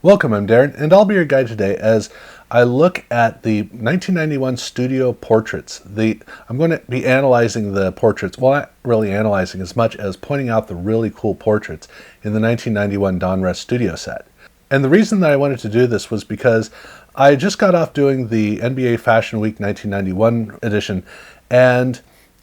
Welcome, I'm Darren, and I'll be your guide today as I look at the 1991 studio portraits. I'm going to be analyzing the portraits, well, not really analyzing as much as pointing out the really cool portraits in the 1991 Donruss studio set. And the reason that I wanted to do this was because I just got off doing the NBA Fashion Week 1991 edition, and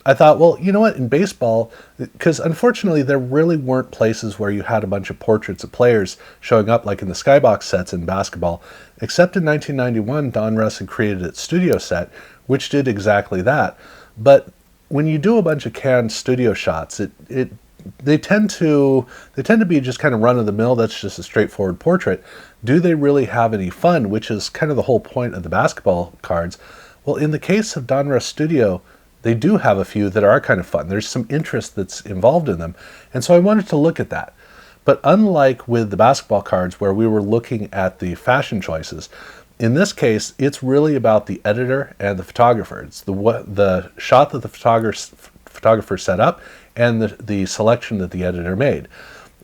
I thought, well, you know what, in baseball, because unfortunately there really weren't places where you had a bunch of portraits of players showing up like in the skybox sets in basketball, except in 1991, Donruss had created its studio set, which did exactly that. But when you do a bunch of canned studio shots, they tend to be just kind of run-of-the-mill. That's just a straightforward portrait. Do they really have any fun, which is kind of the whole point of the basketball cards? Well, in the case of Donruss Studio, they do have a few that are kind of fun. There's some interest that's involved in them. And so I wanted to look at that. But unlike with the basketball cards where we were looking at the fashion choices, in this case, it's really about the editor and the photographer. It's the shot that the photographer set up and the selection that the editor made.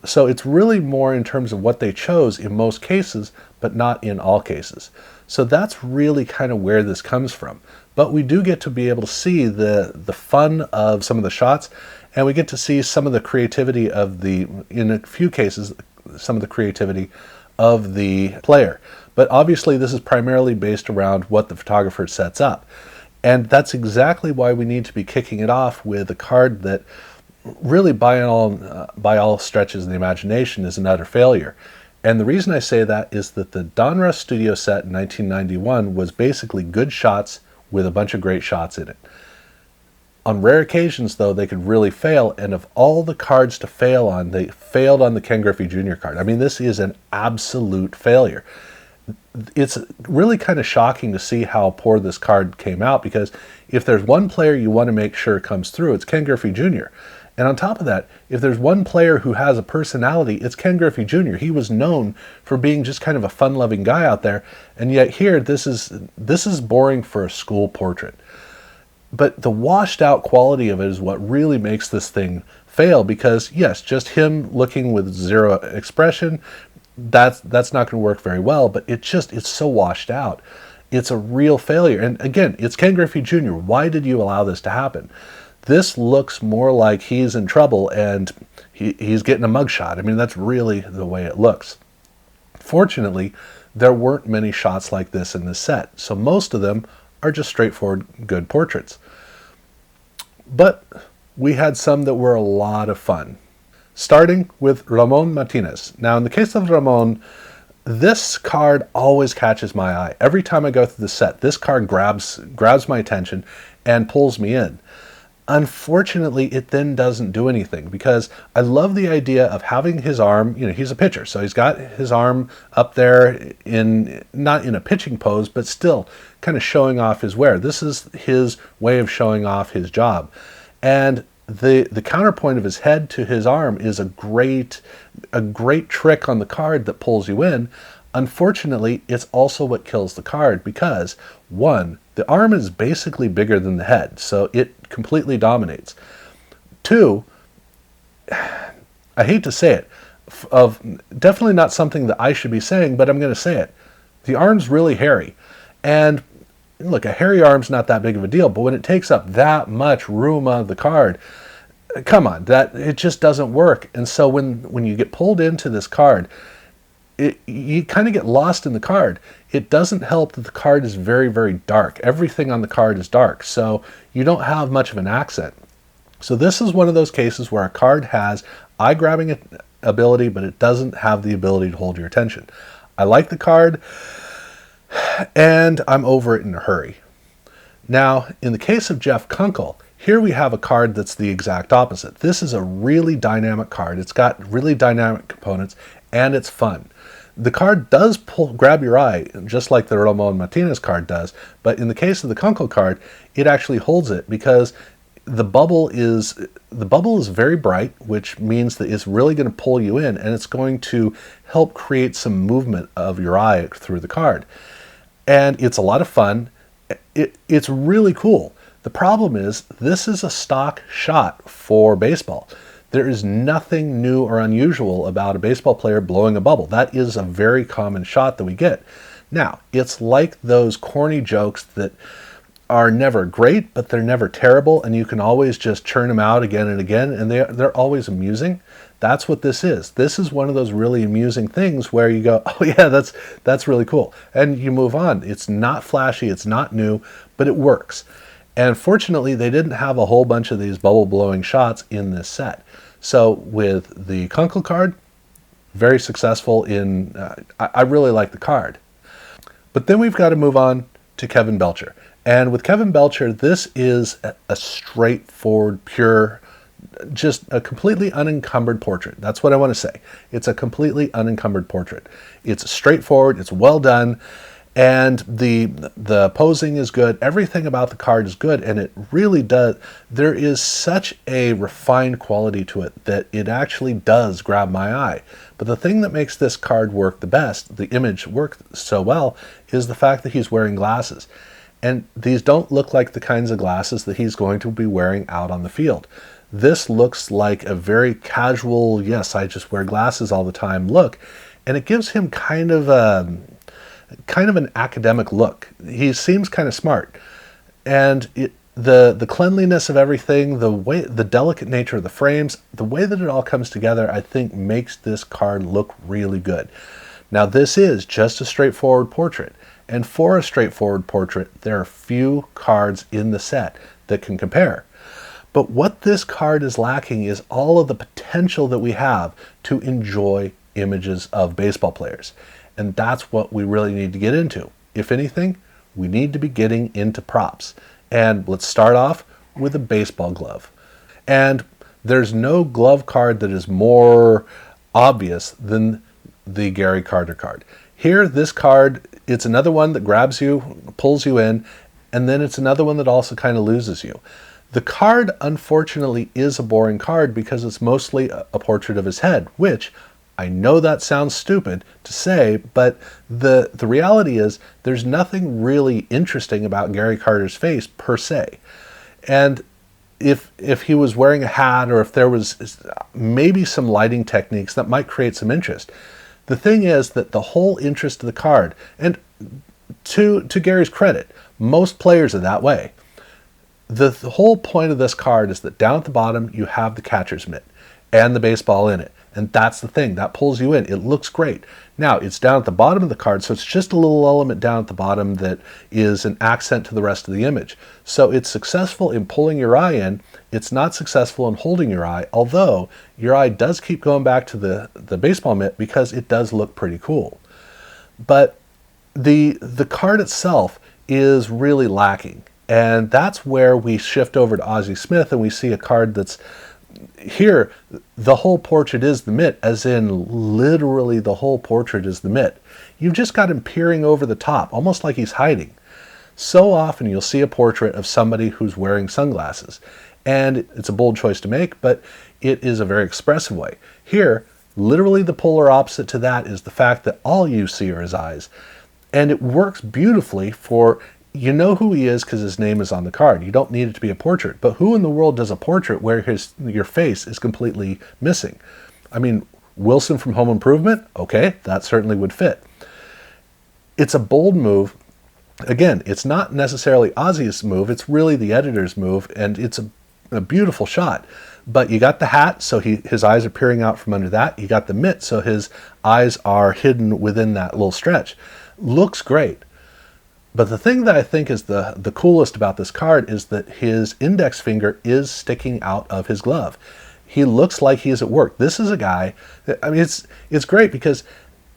So it's really more in terms of what they chose in most cases, but not in all cases. So that's really kind of where this comes from. But we do get to be able to see the fun of some of the shots, and we get to see some of the creativity of in a few cases, some of the creativity of the player. But obviously this is primarily based around what the photographer sets up. And that's exactly why we need to be kicking it off with a card that really by all stretches of the imagination is an utter failure. And the reason I say that is that the Donruss Studio set in 1991 was basically good shots with a bunch of great shots in it. On rare occasions, though, they could really fail, and of all the cards to fail on, they failed on the Ken Griffey Jr. card. I mean, this is an absolute failure. It's really kind of shocking to see how poor this card came out, because if there's one player you want to make sure comes through, it's Ken Griffey Jr. And on top of that, if there's one player who has a personality, it's Ken Griffey Jr. He was known for being just kind of a fun-loving guy out there, and yet here, this is boring for a school portrait. But the washed-out quality of it is what really makes this thing fail, because yes, just him looking with zero expression, that's not going to work very well, but it's so washed out. It's a real failure. And again, it's Ken Griffey Jr. Why did you allow this to happen? This looks more like he's in trouble and he's getting a mugshot. I mean, that's really the way it looks. Fortunately, there weren't many shots like this in this set, so most of them are just straightforward good portraits. But we had some that were a lot of fun. Starting with Ramon Martinez. Now, in the case of Ramon, this card always catches my eye. Every time I go through the set, this card grabs my attention and pulls me in. Unfortunately, it then doesn't do anything, because I love the idea of having his arm, he's a pitcher, so he's got his arm up there not in a pitching pose, but still kind of showing off his wear. This is his way of showing off his job. And the counterpoint of his head to his arm is a great trick on the card that pulls you in. Unfortunately, it's also what kills the card, because one, the arm is basically bigger than the head, so it completely dominates. Two, I hate to say it, definitely not something that I should be saying, but I'm going to say it. The arm's really hairy. And look, a hairy arm's not that big of a deal, but when it takes up that much room on the card, come on, it just doesn't work. And so when you get pulled into this card, you kind of get lost in the card. It doesn't help that the card is very, very dark. Everything on the card is dark, so you don't have much of an accent. So this is one of those cases where a card has eye-grabbing ability, but it doesn't have the ability to hold your attention. I like the card, and I'm over it in a hurry. Now, in the case of Jeff Kunkel, here we have a card that's the exact opposite. This is a really dynamic card. It's got really dynamic components, and it's fun. The card does grab your eye, just like the Ramon Martinez card does, but in the case of the Kunkel card, it actually holds it, because the bubble is very bright, which means that it's really going to pull you in, and it's going to help create some movement of your eye through the card. And it's a lot of fun. It's really cool. The problem is, this is a stock shot for baseball. There is nothing new or unusual about a baseball player blowing a bubble. That is a very common shot that we get. Now, it's like those corny jokes that are never great, but they're never terrible, and you can always just churn them out again and again, and they're always amusing. That's what this is. This is one of those really amusing things where you go, oh yeah, that's really cool. And you move on. It's not flashy, it's not new, but it works. And fortunately, they didn't have a whole bunch of these bubble blowing shots in this set. So with the Kunkel card, very successful in, I really like the card. But then we've got to move on to Kevin Belcher. And with Kevin Belcher, this is a straightforward, pure, just a completely unencumbered portrait. That's what I want to say. It's a completely unencumbered portrait. It's straightforward, it's well done, and the posing is good. Everything about the card is good, and it really does. There is such a refined quality to it that it actually does grab my eye. But the thing that makes this card work the best, the image work so well, is the fact that he's wearing glasses. And these don't look like the kinds of glasses that he's going to be wearing out on the field. This looks like a very casual, yes, I just wear glasses all the time look, and it gives him kind of an academic look. He seems kind of smart, and the cleanliness of everything, the delicate nature of the frames, the way that it all comes together, I think makes this card look really good. Now, this is just a straightforward portrait. And for a straightforward portrait, there are few cards in the set that can compare. But what this card is lacking is all of the potential that we have to enjoy images of baseball players. And that's what we really need to get into. If anything, we need to be getting into props. And let's start off with a baseball glove. And there's no glove card that is more obvious than the Gary Carter card. Here, this card, it's another one that grabs you, pulls you in, and then it's another one that also kind of loses you. The card, unfortunately, is a boring card because it's mostly a portrait of his head, which I know that sounds stupid to say, but the reality is there's nothing really interesting about Gary Carter's face per se. And if he was wearing a hat, or if there was maybe some lighting techniques that might create some interest. The thing is that the whole interest of the card, and to Gary's credit, most players are that way. The whole point of this card is that down at the bottom you have the catcher's mitt and the baseball in it. And that's the thing, that pulls you in. It looks great. Now, it's down at the bottom of the card, so it's just a little element down at the bottom that is an accent to the rest of the image. So it's successful in pulling your eye in. It's not successful in holding your eye, although your eye does keep going back to the baseball mitt because it does look pretty cool. But the card itself is really lacking. And that's where we shift over to Ozzie Smith and we see a card that's here, the whole portrait is the mitt, as in literally the whole portrait is the mitt. You've just got him peering over the top, almost like he's hiding. So often you'll see a portrait of somebody who's wearing sunglasses, and it's a bold choice to make, but it is a very expressive way. Here, literally the polar opposite to that is the fact that all you see are his eyes, and it works beautifully for, you know who he is because his name is on the card. You don't need it to be a portrait. But who in the world does a portrait where your face is completely missing? I mean, Wilson from Home Improvement? Okay, that certainly would fit. It's a bold move. Again, it's not necessarily Ozzie's move. It's really the editor's move, and it's a beautiful shot. But you got the hat, so his eyes are peering out from under that. You got the mitt, so his eyes are hidden within that little stretch. Looks great. But the thing that I think is the coolest about this card is that his index finger is sticking out of his glove. He looks like he's at work. This is a guy, I mean, it's great because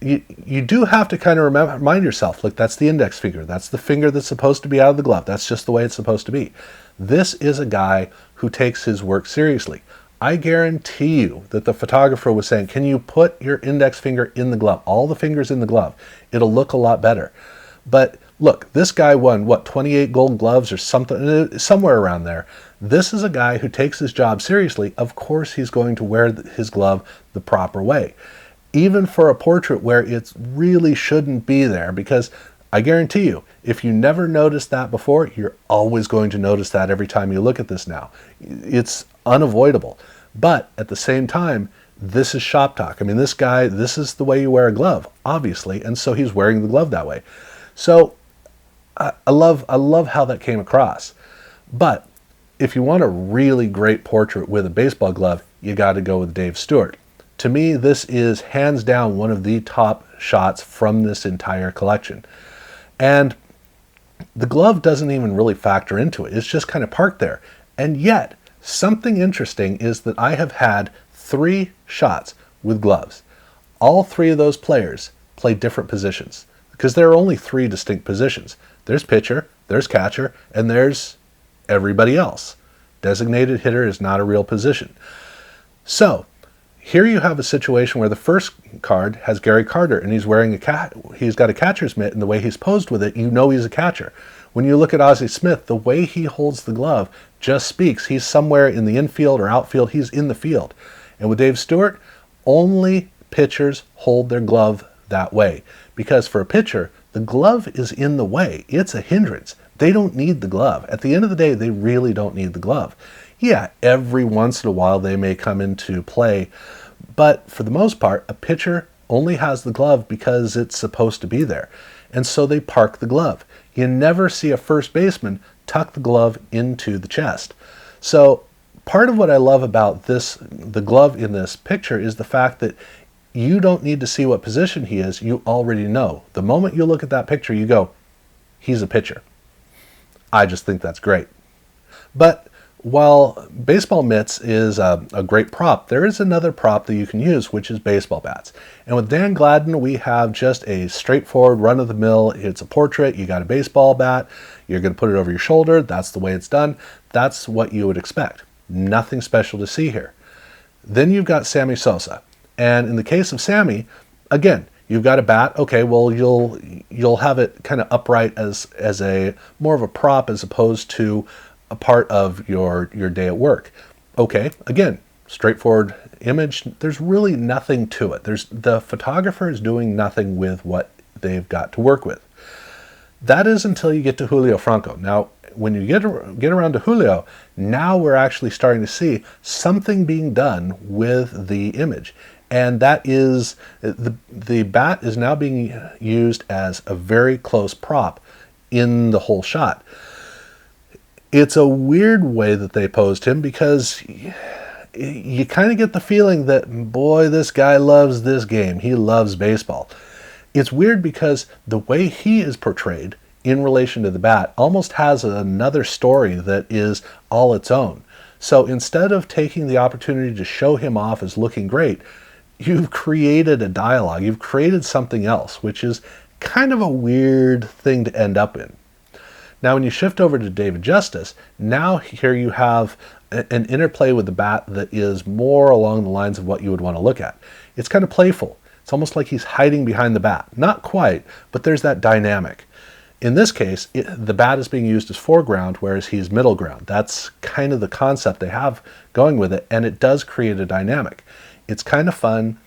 you do have to kind of remind yourself, like, that's the index finger. That's the finger that's supposed to be out of the glove. That's just the way it's supposed to be. This is a guy who takes his work seriously. I guarantee you that the photographer was saying, can you put your index finger in the glove? All the fingers in the glove. It'll look a lot better. But look, this guy won, 28 gold gloves or something, somewhere around there. This is a guy who takes his job seriously. Of course, he's going to wear his glove the proper way. Even for a portrait where it really shouldn't be there, because I guarantee you, if you never noticed that before, you're always going to notice that every time you look at this now. It's unavoidable. But at the same time, this is shop talk. I mean, this guy, this is the way you wear a glove, obviously, and so he's wearing the glove that way. So I love how that came across. But if you want a really great portrait with a baseball glove, you got to go with Dave Stewart. To me, this is hands down one of the top shots from this entire collection. And the glove doesn't even really factor into it. It's just kind of parked there. And yet, something interesting is that I have had 3 shots with gloves. All 3 of those players play different positions because there are only 3 distinct positions. There's pitcher, there's catcher, and there's everybody else. Designated hitter is not a real position. So here you have a situation where the first card has Gary Carter, and he's wearing he's got a catcher's mitt, and the way he's posed with it, you know he's a catcher. When you look at Ozzie Smith, the way he holds the glove just speaks. He's somewhere in the infield or outfield. He's in the field. And with Dave Stewart, only pitchers hold their glove that way. Because for a pitcher, the glove is in the way. It's a hindrance. They don't need the glove. At the end of the day, they really don't need the glove. Yeah, every once in a while they may come into play, but for the most part, a pitcher only has the glove because it's supposed to be there. And so they park the glove. You never see a first baseman tuck the glove into the chest. So part of what I love about the glove in this picture is the fact that you don't need to see what position he is. You already know. The moment you look at that picture, you go, he's a pitcher. I just think that's great. But while baseball mitts is a great prop, there is another prop that you can use, which is baseball bats. And with Dan Gladden, we have just a straightforward run-of-the-mill. It's a portrait. You got a baseball bat. You're going to put it over your shoulder. That's the way it's done. That's what you would expect. Nothing special to see here. Then you've got Sammy Sosa. And in the case of Sammy, again, you've got a bat. Okay, well, you'll have it kind of upright as a more of a prop as opposed to a part of your day at work. Okay, again, straightforward image. There's really nothing to it. The photographer is doing nothing with what they've got to work with. That is until you get to Julio Franco. Now, when you get around to Julio, now we're actually starting to see something being done with the image. And that is, the bat is now being used as a very close prop in the whole shot. It's a weird way that they posed him because you kind of get the feeling that, boy, this guy loves this game. He loves baseball. It's weird because the way he is portrayed in relation to the bat almost has another story that is all its own. So instead of taking the opportunity to show him off as looking great, you've created a dialogue. You've created something else, which is kind of a weird thing to end up in. Now, when you shift over to David Justice, now here you have an interplay with the bat that is more along the lines of what you would want to look at. It's kind of playful. It's almost like he's hiding behind the bat. Not quite, but there's that dynamic. In this case, the bat is being used as foreground, whereas he's middle ground. That's kind of the concept they have going with it, and it does create a dynamic. It's kind of fun,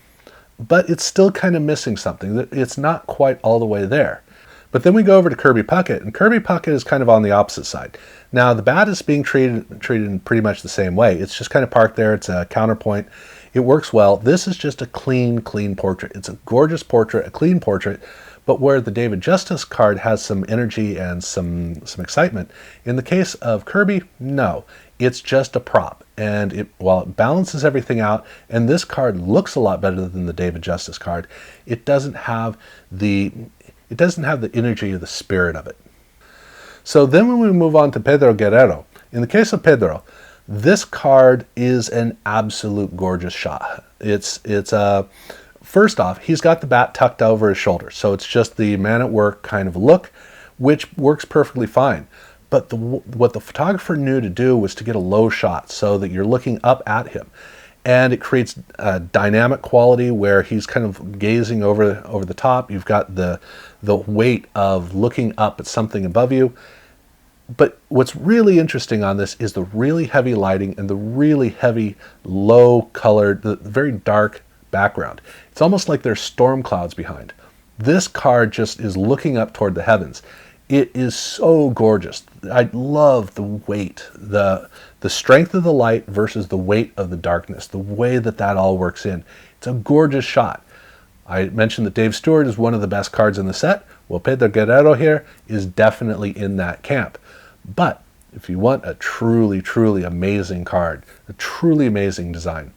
but it's still kind of missing something. It's not quite all the way there. But then we go over to Kirby Puckett, and Kirby Puckett is kind of on the opposite side. Now, the bat is being treated in pretty much the same way. It's just kind of parked there. It's a counterpoint. It works well. This is just a clean portrait. It's a gorgeous portrait, a clean portrait, but where the David Justice card has some energy and some excitement. In the case of Kirby, no. It's just a prop. And while it balances everything out, and this card looks a lot better than the David Justice card, it doesn't have the energy or the spirit of it. So then when we move on to Pedro Guerrero, in the case of Pedro, this card is an absolute gorgeous shot. It's first off, he's got the bat tucked over his shoulder, so it's just the man at work kind of look, which works perfectly fine. But what the photographer knew to do was to get a low shot so that you're looking up at him. And it creates a dynamic quality where he's kind of gazing over the top. You've got the weight of looking up at something above you. But what's really interesting on this is the really heavy lighting and the really heavy, low-colored, the very dark background. It's almost like there's storm clouds behind. This card just is looking up toward the heavens. It is so gorgeous. I love the weight, the strength of the light versus the weight of the darkness, the way that that all works in. It's a gorgeous shot. I mentioned that Dave Stewart is one of the best cards in the set. Well, Pedro Guerrero here is definitely in that camp. But if you want a truly, truly amazing card, a truly amazing design,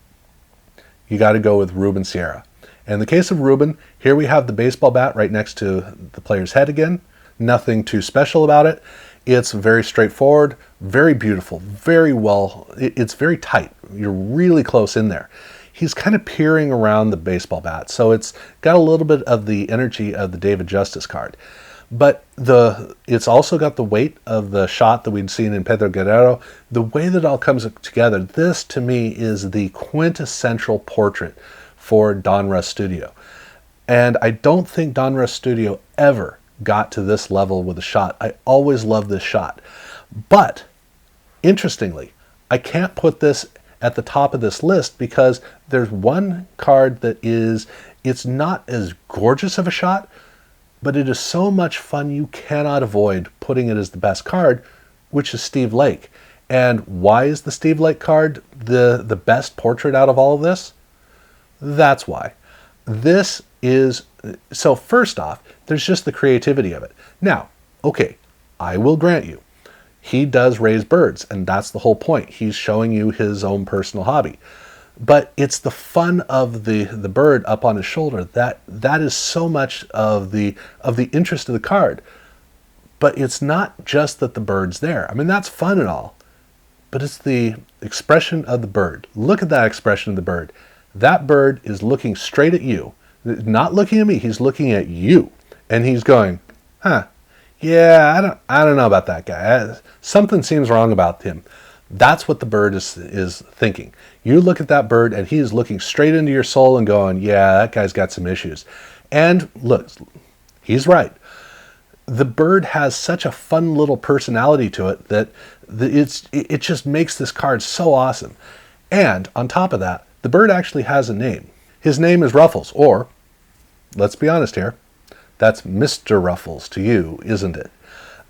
you got to go with Ruben Sierra. And in the case of Ruben, here we have the baseball bat right next to the player's head again. Nothing too special about it. It's very straightforward, very beautiful, very well, it's very tight. You're really close in there. He's kind of peering around the baseball bat, so it's got a little bit of the energy of the David Justice card. But it's also got the weight of the shot that we'd seen in Pedro Guerrero. The way that it all comes together, this to me is the quintessential portrait for Donruss Studio. And I don't think Donruss Studio ever got to this level with a shot. I always loved this shot. But interestingly, I can't put this at the top of this list because there's one card that it's not as gorgeous of a shot, but it is so much fun you cannot avoid putting it as the best card, which is Steve Lake. And why is the Steve Lake card the best portrait out of all of this? That's why. This is, so first off, there's just the creativity of it. Now, okay, I will grant you, he does raise birds, and that's the whole point. He's showing you his own personal hobby. But it's the fun of the bird up on his shoulder that is so much of the interest of the card. But it's not just that the bird's there. I mean, that's fun and all, but it's the expression of the bird. Look at that expression of the bird. That bird is looking straight at you. Not looking at me, he's looking at you. And he's going, huh, yeah, I don't know about that guy. Something seems wrong about him. That's what the bird is thinking. You look at that bird and he is looking straight into your soul and going, yeah, that guy's got some issues. And look, he's right. The bird has such a fun little personality to it that it just makes this card so awesome. And on top of that, the bird actually has a name. His name is Ruffles, or, let's be honest here, that's Mr. Ruffles to you, isn't it?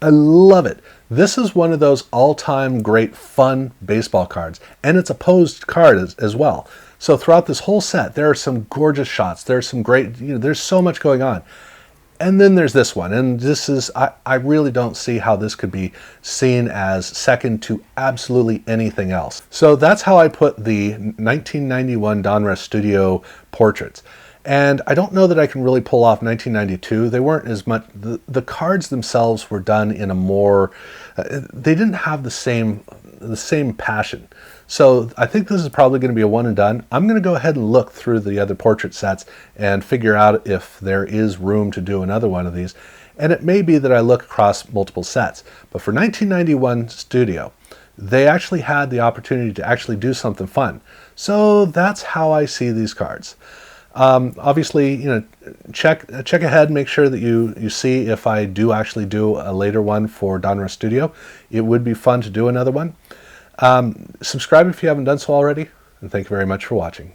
I love it. This is one of those all-time great fun baseball cards, and it's a posed card as well. So throughout this whole set, there are some gorgeous shots. There's some great, there's so much going on. And then there's this one, and this is, I really don't see how this could be seen as second to absolutely anything else. So that's how I put the 1991 Donruss Studio portraits. And I don't know that I can really pull off 1992. They weren't as much, the cards themselves were done in a more, they didn't have the same passion. So I think this is probably going to be a one and done. I'm going to go ahead and look through the other portrait sets and figure out if there is room to do another one of these. And it may be that I look across multiple sets. But for 1991 Studio, they actually had the opportunity to actually do something fun. So that's how I see these cards. Obviously, check ahead, make sure that you see if I do actually do a later one for Donruss Studio. It would be fun to do another one. Subscribe if you haven't done so already, and thank you very much for watching.